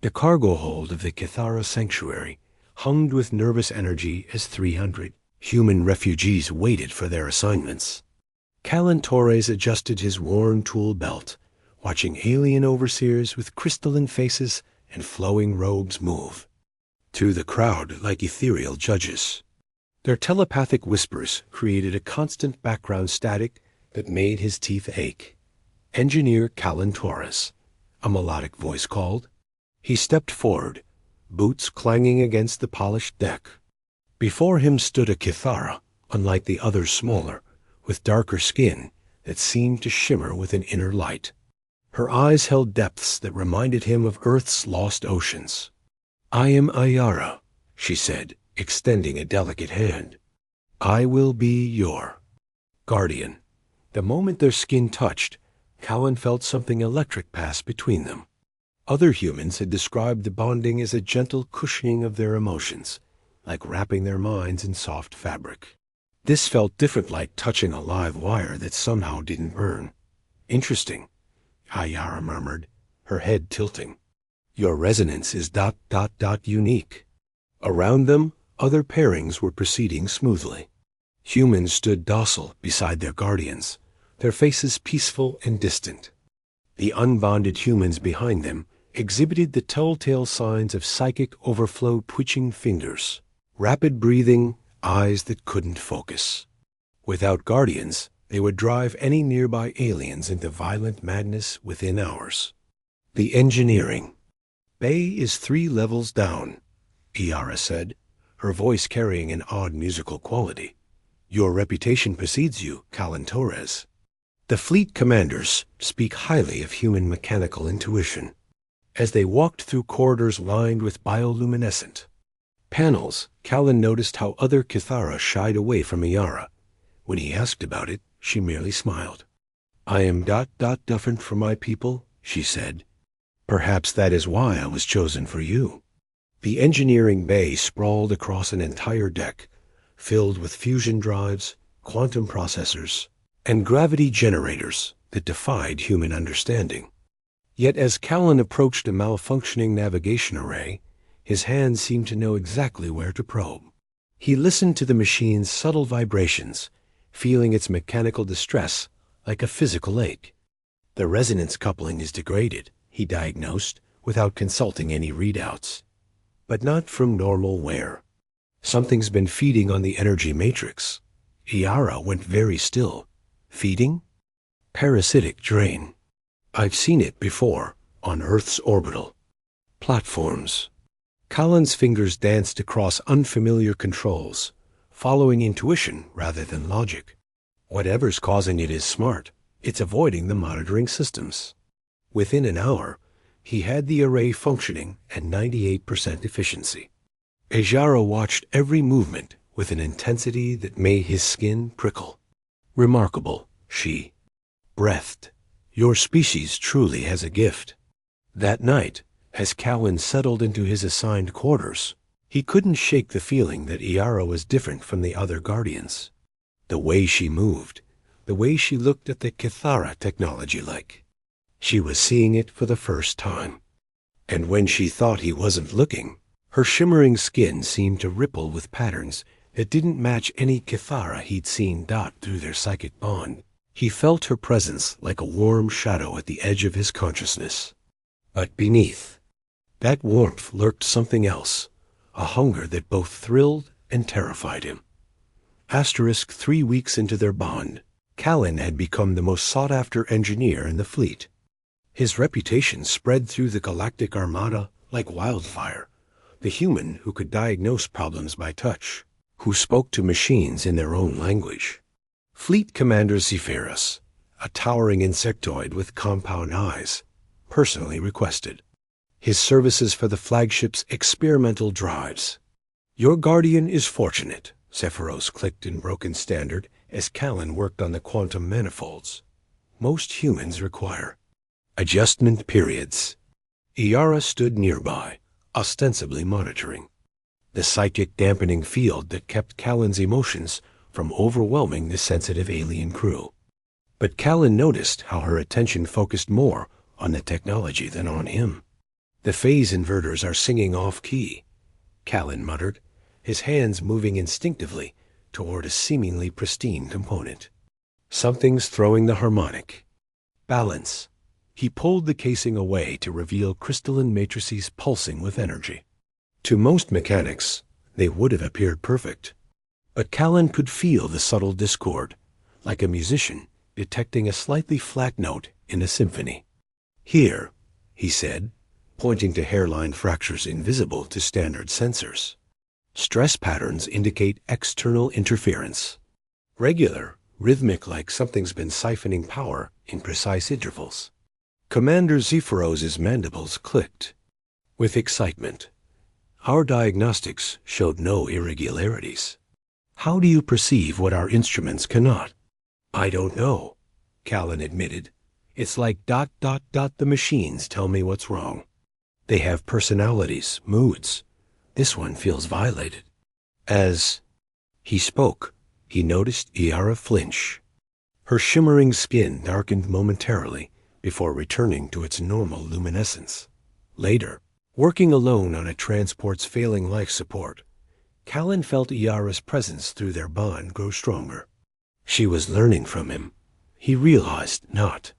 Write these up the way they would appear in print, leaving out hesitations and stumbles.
The cargo hold of the Kithara sanctuary hummed with nervous energy as 300 human refugees waited for their assignments. Callan Torres adjusted his worn tool belt, watching alien overseers with crystalline faces and flowing robes move through the crowd like ethereal judges. Their telepathic whispers created a constant background static that made his teeth ache. "Engineer Callan Torres," a melodic voice called. He stepped forward, boots clanging against the polished deck. Before him stood a Kithara, unlike the others smaller, with darker skin that seemed to shimmer with an inner light. Her eyes held depths that reminded him of Earth's lost oceans. "I am Ayara," she said, extending a delicate hand. "I will be your guardian." The moment their skin touched, Callan felt something electric pass between them. Other humans had described the bonding as a gentle cushioning of their emotions, like wrapping their minds in soft fabric. This felt different, like touching a live wire that somehow didn't burn. "Interesting," Ayara murmured, her head tilting. "Your resonance is ... unique." Around them, other pairings were proceeding smoothly. Humans stood docile beside their guardians, their faces peaceful and distant. The unbonded humans behind them exhibited the telltale signs of psychic overflow, twitching fingers, rapid breathing, eyes that couldn't focus. Without guardians, they would drive any nearby aliens into violent madness within hours. "The engineering bay is 3 levels down," Iara said, her voice carrying an odd musical quality. "Your reputation precedes you, Callan Torres. The fleet commanders speak highly of human mechanical intuition." As they walked through corridors lined with bioluminescent panels, Callan noticed how other Kithara shied away from Iara. When he asked about it, she merely smiled. "I am ... different from my people," she said. "Perhaps that is why I was chosen for you." The engineering bay sprawled across an entire deck, filled with fusion drives, quantum processors, and gravity generators that defied human understanding. Yet as Callan approached a malfunctioning navigation array, his hands seemed to know exactly where to probe. He listened to the machine's subtle vibrations, feeling its mechanical distress like a physical ache. "The resonance coupling is degraded," he diagnosed, without consulting any readouts. "But not from normal wear. Something's been feeding on the energy matrix." Iara went very still. "Feeding?" "Parasitic drain. I've seen it before, on Earth's orbital platforms." Callan's fingers danced across unfamiliar controls, following intuition rather than logic. "Whatever's causing it is smart. It's avoiding the monitoring systems." Within an hour, he had the array functioning at 98% efficiency. Ejara watched every movement with an intensity that made his skin prickle. "Remarkable," she breathed. "Your species truly has a gift." That night, as Callan settled into his assigned quarters, he couldn't shake the feeling that Iara was different from the other guardians. The way she moved, the way she looked at the Kithara technology like she was seeing it for the first time. And when she thought he wasn't looking, her shimmering skin seemed to ripple with patterns that didn't match any Kithara he'd seen through their psychic bond. He felt her presence like a warm shadow at the edge of his consciousness. But beneath that warmth lurked something else, a hunger that both thrilled and terrified him. 3 weeks into their bond, Callan had become the most sought-after engineer in the fleet. His reputation spread through the galactic armada like wildfire, the human who could diagnose problems by touch, who spoke to machines in their own language. Fleet Commander Zephyrus, a towering insectoid with compound eyes, personally requested his services for the flagship's experimental drives. "Your guardian is fortunate," Zephyros clicked in broken standard as Callan worked on the quantum manifolds. "Most humans require adjustment periods." Iara stood nearby, ostensibly monitoring the psychic dampening field that kept Callan's emotions from overwhelming the sensitive alien crew. But Callan noticed how her attention focused more on the technology than on him. The phase inverters are singing off-key, Callan muttered, his hands moving instinctively toward a seemingly pristine component. Something's throwing the harmonic. Balance. He pulled the casing away to reveal crystalline matrices pulsing with energy. To most mechanics, they would have appeared perfect. But Callan could feel the subtle discord, like a musician detecting a slightly flat note in a symphony. Here, he said, pointing to hairline fractures invisible to standard sensors. Stress patterns indicate external interference. Regular, rhythmic, like something's been siphoning power in precise intervals. Commander Zephyros's mandibles clicked. With excitement. Our diagnostics showed no irregularities. How do you perceive what our instruments cannot? I don't know, Callan admitted. It's like ... the machines tell me what's wrong. They have personalities, moods. This one feels violated. As he spoke, he noticed Iara flinch. Her shimmering skin darkened momentarily before returning to its normal luminescence. Later, working alone on a transport's failing life support, Callan felt Iara's presence through their bond grow stronger. She was learning from him. He realized not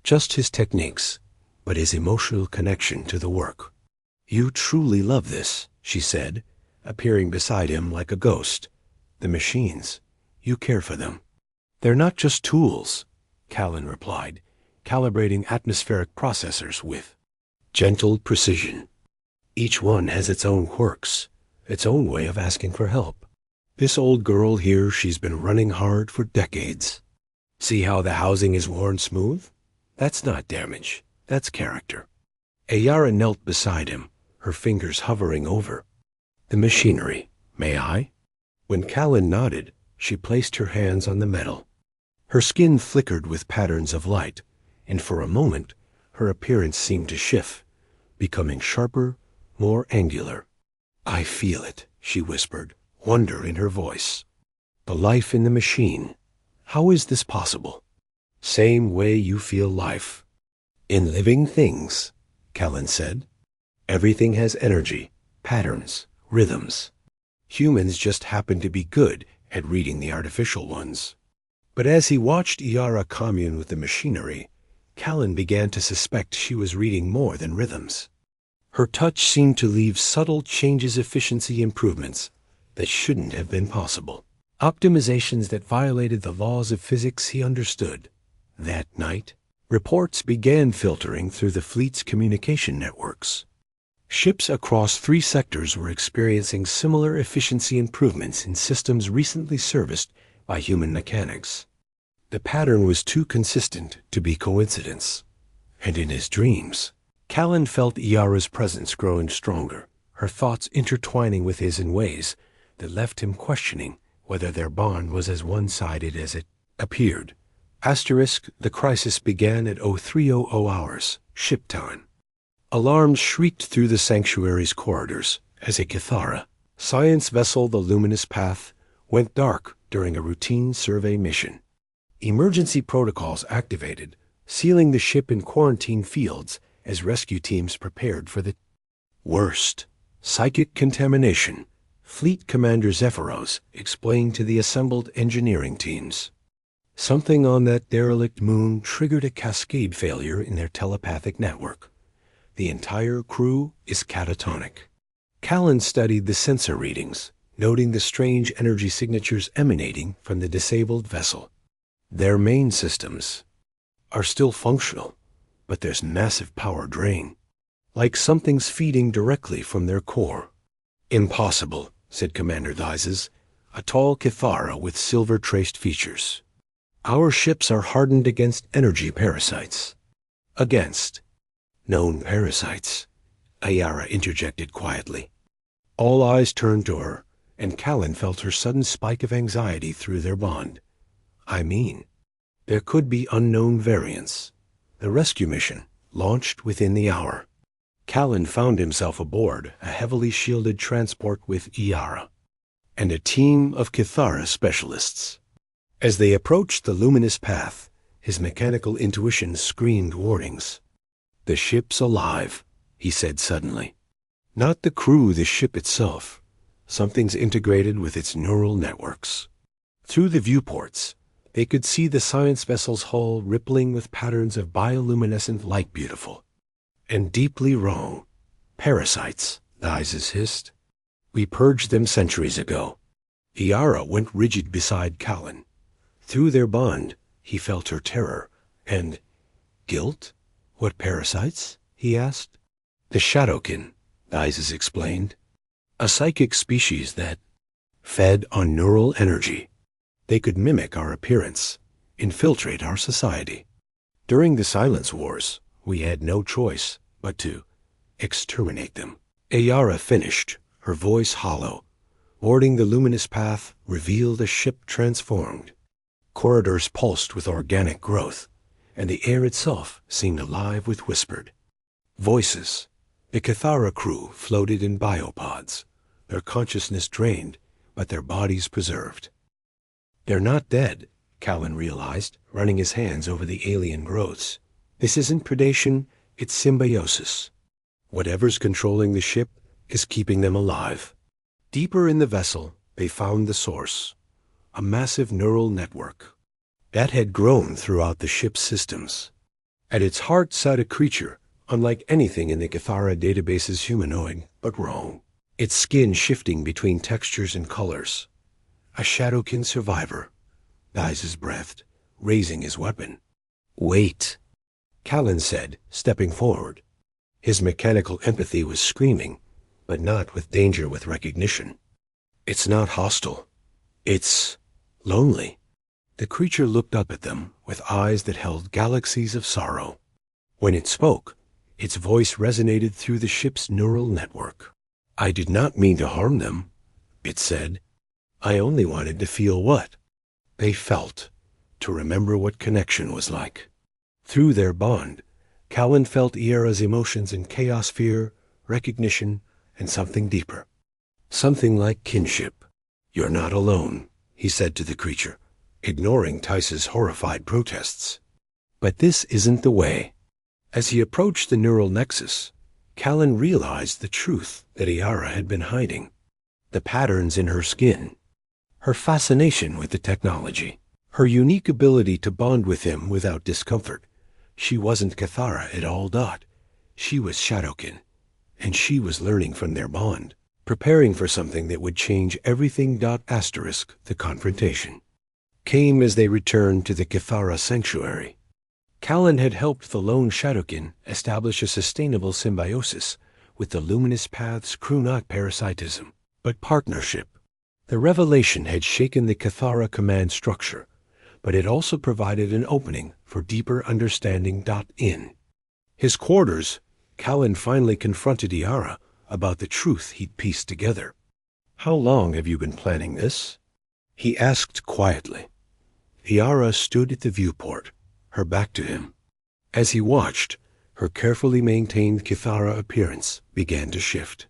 just his techniques, but his emotional connection to the work. You truly love this, she said, appearing beside him like a ghost. The machines, you care for them. They're not just tools, Callan replied, calibrating atmospheric processors with gentle precision. Each one has its own quirks, its own way of asking for help. This old girl here, she's been running hard for decades. See how the housing is worn smooth? That's not damage, that's character. Ayara knelt beside him, her fingers hovering over the machinery. May I? When Callan nodded, she placed her hands on the metal. Her skin flickered with patterns of light, and for a moment her appearance seemed to shift, becoming sharper, more angular. I feel it, she whispered, wonder in her voice. The life in the machine. How is this possible? Same way you feel life. In living things, Callan said. Everything has energy, patterns, rhythms. Humans just happen to be good at reading the artificial ones. But as he watched Iara commune with the machinery, Callan began to suspect she was reading more than rhythms. Her touch seemed to leave subtle changes, efficiency improvements that shouldn't have been possible. Optimizations that violated the laws of physics he understood. That night, reports began filtering through the fleet's communication networks. Ships across 3 sectors were experiencing similar efficiency improvements in systems recently serviced by human mechanics. The pattern was too consistent to be coincidence. And in his dreams, Callan felt Iara's presence growing stronger, her thoughts intertwining with his in ways that left him questioning whether their bond was as one-sided as it appeared. The crisis began at 0300 hours, ship time. Alarms shrieked through the sanctuary's corridors as a Kithara science vessel, the Luminous Path, went dark during a routine survey mission. Emergency protocols activated, sealing the ship in quarantine fields as rescue teams prepared for the worst. Psychic contamination, Fleet Commander Zephyros explained to the assembled engineering teams. Something on that derelict moon triggered a cascade failure in their telepathic network. The entire crew is catatonic. Callan studied the sensor readings, noting the strange energy signatures emanating from the disabled vessel. Their main systems are still functional, but there's massive power drain, like something's feeding directly from their core. Impossible, said Commander Thizes, a tall Kithara with silver-traced features. Our ships are hardened against energy parasites. Against known parasites, Ayara interjected quietly. All eyes turned to her, and Callan felt her sudden spike of anxiety through their bond. I mean, there could be unknown variants. The rescue mission launched within the hour. Callan found himself aboard a heavily shielded transport with Iara and a team of Kithara specialists. As they approached the Luminous Path, his mechanical intuition screamed warnings. The ship's alive, he said suddenly. Not the crew, the ship itself. Something's integrated with its neural networks. Through the viewports, they could see the science vessel's hull rippling with patterns of bioluminescent light, beautiful and deeply wrong. Parasites, the Isis hissed. We purged them centuries ago. Iara went rigid beside Callan. Through their bond, he felt her terror and guilt. What parasites? He asked. The Shadowkin, the Isis explained. A psychic species that fed on neural energy. They could mimic our appearance, infiltrate our society. During the Silence Wars, we had no choice but to exterminate them. Ayara finished, her voice hollow. Boarding the luminous path revealed a ship transformed. Corridors pulsed with organic growth, and the air itself seemed alive with whispered voices. The Cathara crew floated in biopods, their consciousness drained, but their bodies preserved. They're not dead, Callan realized, running his hands over the alien growths. This isn't predation, it's symbiosis. Whatever's controlling the ship is keeping them alive. Deeper in the vessel, they found the source, a massive neural network that had grown throughout the ship's systems. At its heart sat a creature, unlike anything in the Cathara database's humanoid, but wrong. Its skin shifting between textures and colors. A Shadowkin survivor. Isis breathed, raising his weapon. Wait, Callan said, stepping forward. His mechanical empathy was screaming, but not with danger, with recognition. It's not hostile. It's lonely. The creature looked up at them with eyes that held galaxies of sorrow. When it spoke, its voice resonated through the ship's neural network. I did not mean to harm them, it said. I only wanted to feel what they felt, to remember what connection was like. Through their bond, Callan felt Iara's emotions in chaos, fear, recognition, and something deeper. Something like kinship. You're not alone, he said to the creature, ignoring Tice's horrified protests. But this isn't the way. As he approached the neural nexus, Callan realized the truth that Iara had been hiding. The patterns in her skin, her fascination with the technology, her unique ability to bond with him without discomfort. She wasn't Cathara at all. She was Shadowkin, and she was learning from their bond, preparing for something that would change everything. The confrontation came as they returned to the Cathara sanctuary. Callan had helped the lone Shadowkin establish a sustainable symbiosis with the luminous path's crew, not parasitism, but partnership. The revelation had shaken the Cathara command structure, but it also provided an opening for deeper understanding. In his quarters, Callan finally confronted Iara about the truth he'd pieced together. How long have you been planning this? He asked quietly. Iara stood at the viewport, her back to him. As he watched, her carefully maintained Cathara appearance began to shift.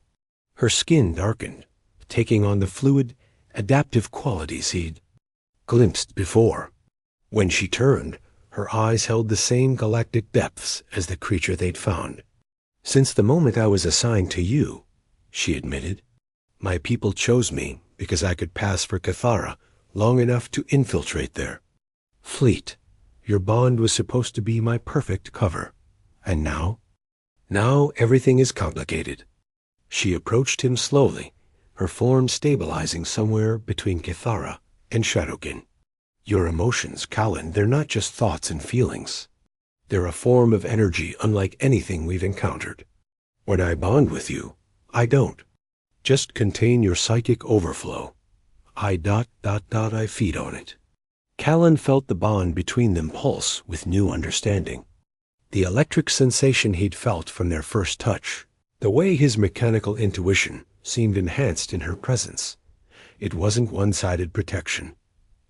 Her skin darkened, taking on the fluid, adaptive qualities he'd glimpsed before. When she turned, her eyes held the same galactic depths as the creature they'd found. Since the moment I was assigned to you, she admitted, my people chose me because I could pass for Cathara long enough to infiltrate their fleet. Your bond was supposed to be my perfect cover. And now? Now everything is complicated. She approached him slowly, her form stabilizing somewhere between Cathara and Shadowkin. Your emotions, Callan, they're not just thoughts and feelings. They're a form of energy unlike anything we've encountered. When I bond with you, I don't just contain your psychic overflow. I feed on it. Callan felt the bond between them pulse with new understanding. The electric sensation he'd felt from their first touch, the way his mechanical intuition seemed enhanced in her presence. It wasn't one-sided protection.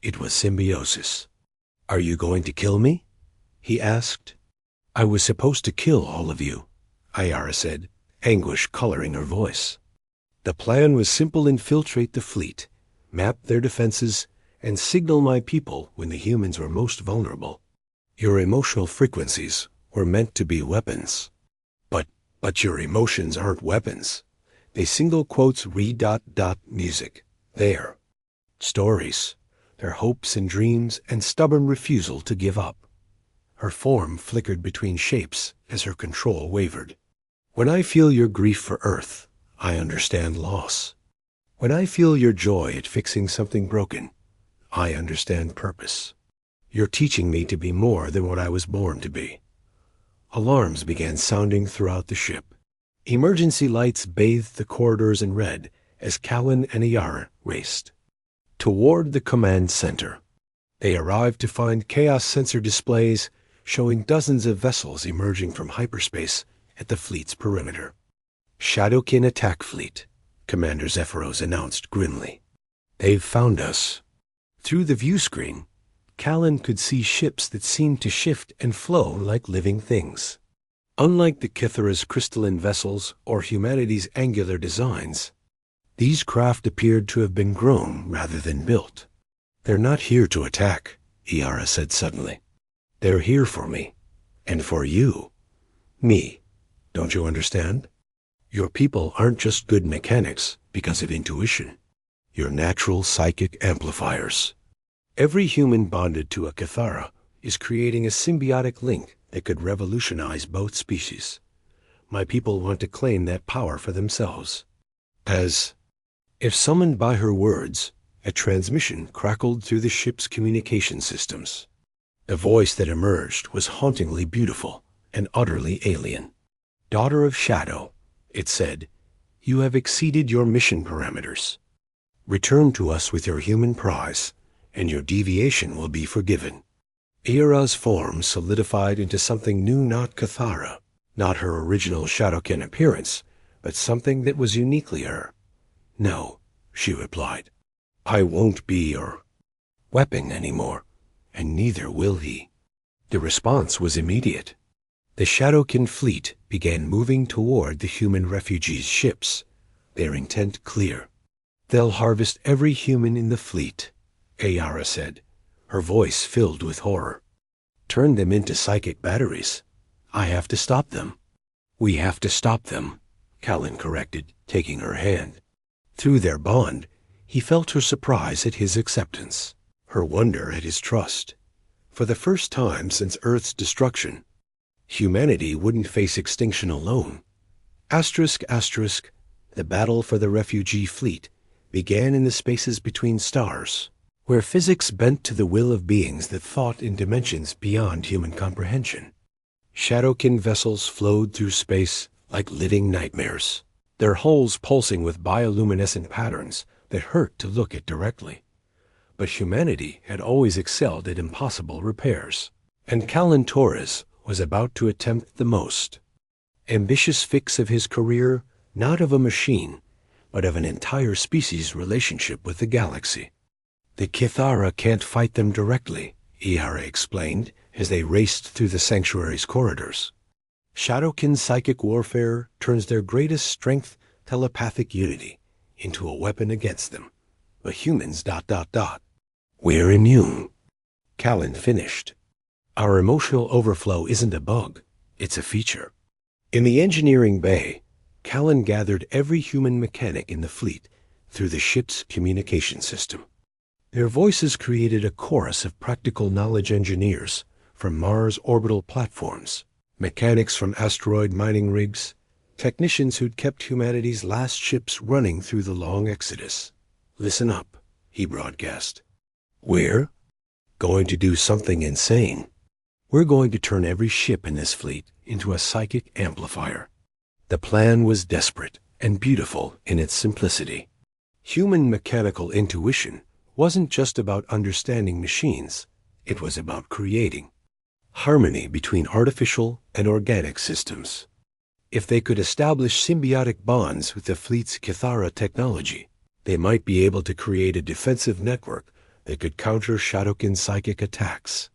It was symbiosis. Are you going to kill me? He asked. I was supposed to kill all of you, Iara said, anguish coloring her voice. The plan was simple: infiltrate the fleet, map their defenses, and signal my people when the humans were most vulnerable. Your emotional frequencies were meant to be weapons. But But your emotions aren't weapons. They single quotes music. There. Stories. Their hopes and dreams and stubborn refusal to give up. Her form flickered between shapes as her control wavered. When I feel your grief for Earth, I understand loss. When I feel your joy at fixing something broken, I understand purpose. You're teaching me to be more than what I was born to be. Alarms began sounding throughout the ship. Emergency lights bathed the corridors in red as Callan and Ayara raced toward the command center. They arrived to find chaos sensor displays showing dozens of vessels emerging from hyperspace at the fleet's perimeter. Shadowkin attack fleet, Commander Zephyros announced grimly. They've found us. Through the view screen, Callan could see ships that seemed to shift and flow like living things. Unlike the Kythera's crystalline vessels or humanity's angular designs, these craft appeared to have been grown rather than built. They're not here to attack, Ayara said suddenly. They're here for me. And for you. Me. Don't you understand? Your people aren't just good mechanics because of intuition. You're natural psychic amplifiers. Every human bonded to a Kythera is creating a symbiotic link that could revolutionize both species. My people want to claim that power for themselves. If summoned by her words, a transmission crackled through the ship's communication systems. The voice that emerged was hauntingly beautiful and utterly alien. Daughter of Shadow, it said, you have exceeded your mission parameters. Return to us with your human prize, and your deviation will be forgiven. Ayara's form solidified into something new, not Kythera, not her original Shadowkin appearance, but something that was uniquely her. No, she replied. I won't be your weapon anymore, and neither will he. The response was immediate. The Shadowkin fleet began moving toward the human refugees' ships, their intent clear. They'll harvest every human in the fleet, Ayara said, her voice filled with horror. Turn them into psychic batteries. I have to stop them. We have to stop them, Callan corrected, taking her hand. Through their bond, he felt her surprise at his acceptance, her wonder at his trust. For the first time since Earth's destruction, humanity wouldn't face extinction alone. The battle for the refugee fleet began in the spaces between stars, where physics bent to the will of beings that thought in dimensions beyond human comprehension. Shadowkin vessels flowed through space like living nightmares, their hulls pulsing with bioluminescent patterns that hurt to look at directly. But humanity had always excelled at impossible repairs, and Callan Torres was about to attempt the most. Ambitious fix of his career, not of a machine, but of an entire species' relationship with the galaxy. The Kythera can't fight them directly, Ayara explained as they raced through the sanctuary's corridors. Shadowkin psychic warfare turns their greatest strength, telepathic unity, into a weapon against them. But humans ... We're immune. Callan finished. Our emotional overflow isn't a bug, it's a feature. In the engineering bay, Callan gathered every human mechanic in the fleet through the ship's communication system. Their voices created a chorus of practical knowledge engineers from Mars orbital platforms, mechanics from asteroid mining rigs, technicians who'd kept humanity's last ships running through the long exodus. Listen up, he broadcast. We're going to do something insane. We're going to turn every ship in this fleet into a psychic amplifier. The plan was desperate and beautiful in its simplicity. Human mechanical intuition wasn't just about understanding machines. It was about creating harmony between artificial and organic systems. If they could establish symbiotic bonds with the fleet's Kythera technology, they might be able to create a defensive network that could counter Shadowkin psychic attacks.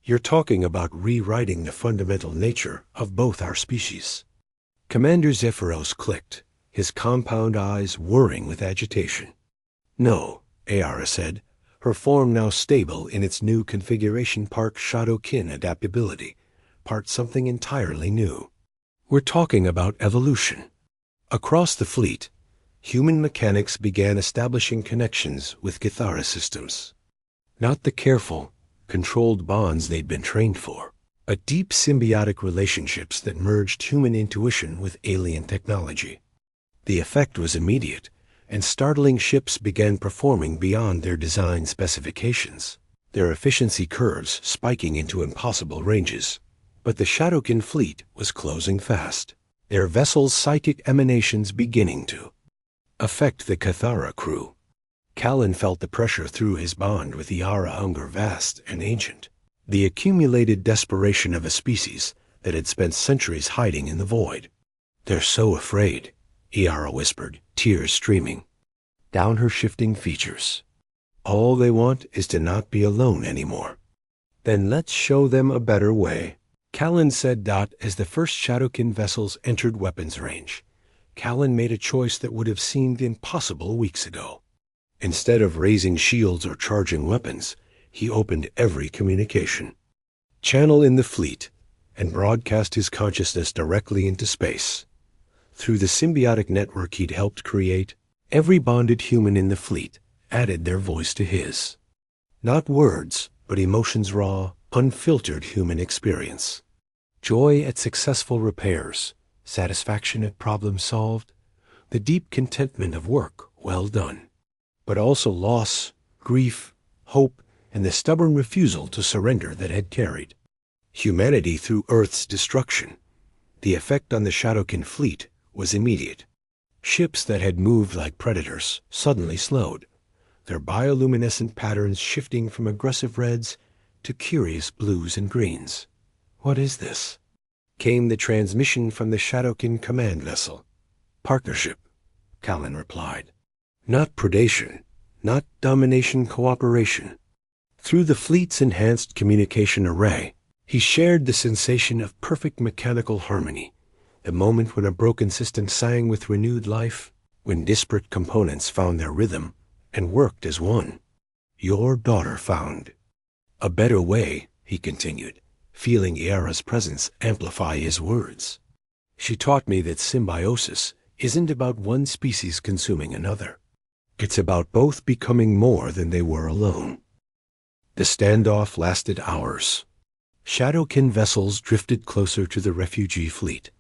You're talking about rewriting the fundamental nature of both our species. Commander Zephyros clicked, his compound eyes whirring with agitation. No, Ayara said, her form now stable in its new configuration, part Shadowkin adaptability, part something entirely new. We're talking about evolution. Across the fleet, human mechanics began establishing connections with Kithara systems. Not the careful, controlled bonds they'd been trained for, but deep symbiotic relationships that merged human intuition with alien technology. The effect was immediate, and startling ships began performing beyond their design specifications, their efficiency curves spiking into impossible ranges. But the Shadowkin fleet was closing fast, their vessels' psychic emanations beginning to affect the Kithara crew. Callan felt the pressure through his bond with Iara Unger vast and ancient, the accumulated desperation of a species that had spent centuries hiding in the void. "They're so afraid," Iara whispered, tears streaming down her shifting features. "All they want is to not be alone anymore." "Then let's show them a better way," Callan said. As the first Shadowkin vessels entered weapons range, Callan made a choice that would have seemed impossible weeks ago. Instead of raising shields or charging weapons, he opened every communication channel in the fleet and broadcast his consciousness directly into space. Through the symbiotic network he'd helped create, every bonded human in the fleet added their voice to his. Not words, but emotions, raw, unfiltered human experience. Joy at successful repairs, satisfaction at problems solved, the deep contentment of work well done. But also loss, grief, hope, and the stubborn refusal to surrender that had carried humanity through Earth's destruction. The effect on the Shadowkin fleet was immediate. Ships that had moved like predators suddenly slowed, their bioluminescent patterns shifting from aggressive reds to curious blues and greens. "What is this?" came the transmission from the Shadowkin command vessel. "Partnership," Callan replied. "Not predation, not domination, cooperation." Through the fleet's enhanced communication array, he shared the sensation of perfect mechanical harmony, the moment when a broken system sang with renewed life, when disparate components found their rhythm and worked as one. "Your daughter found a better way," he continued, feeling Iara's presence amplify his words. "She taught me that symbiosis isn't about one species consuming another. It's about both becoming more than they were alone." The standoff lasted hours. Shadowkin vessels drifted closer to the refugee fleet,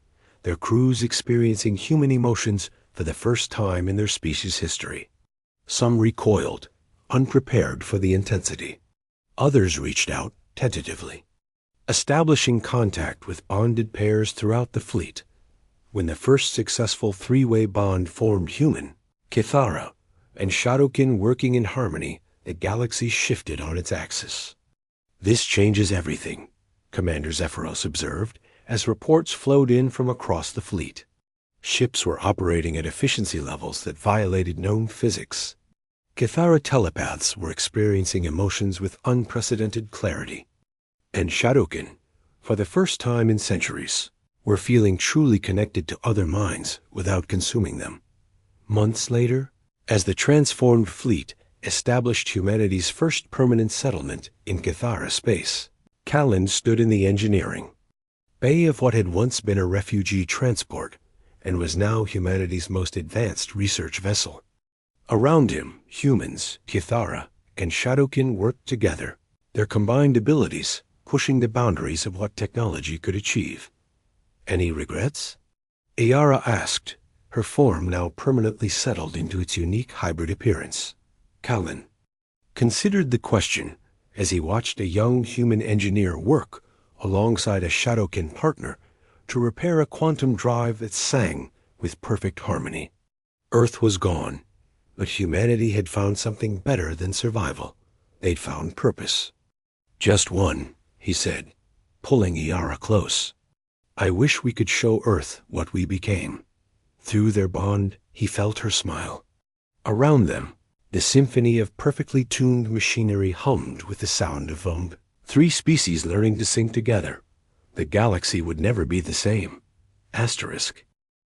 their crews experiencing human emotions for the first time in their species' history. Some recoiled, unprepared for the intensity. Others reached out, tentatively, establishing contact with bonded pairs throughout the fleet. When the first successful three-way bond formed human, Kithara, and Shadowkin working in harmony, the galaxy shifted on its axis. "This changes everything," Commander Zephyros observed, as reports flowed in from across the fleet. Ships were operating at efficiency levels that violated known physics. Kithara telepaths were experiencing emotions with unprecedented clarity. And Shadowkin, for the first time in centuries, were feeling truly connected to other minds without consuming them. Months later, as the transformed fleet established humanity's first permanent settlement in Kithara space, Callan stood in the engineering bay of what had once been a refugee transport and was now humanity's most advanced research vessel. Around him, humans, Kithara, and Shadowkin worked together, their combined abilities pushing the boundaries of what technology could achieve. "Any regrets?" Iara asked, her form now permanently settled into its unique hybrid appearance. Callan considered the question as he watched a young human engineer work alongside a Shadowkin partner to repair a quantum drive that sang with perfect harmony. Earth was gone, but humanity had found something better than survival. They'd found purpose. "Just one," he said, pulling Iara close. "I wish we could show Earth what we became." Through their bond, he felt her smile. Around them, the symphony of perfectly tuned machinery hummed with the sound of Vomb. Three species learning to sing together. The galaxy would never be the same. Asterisk.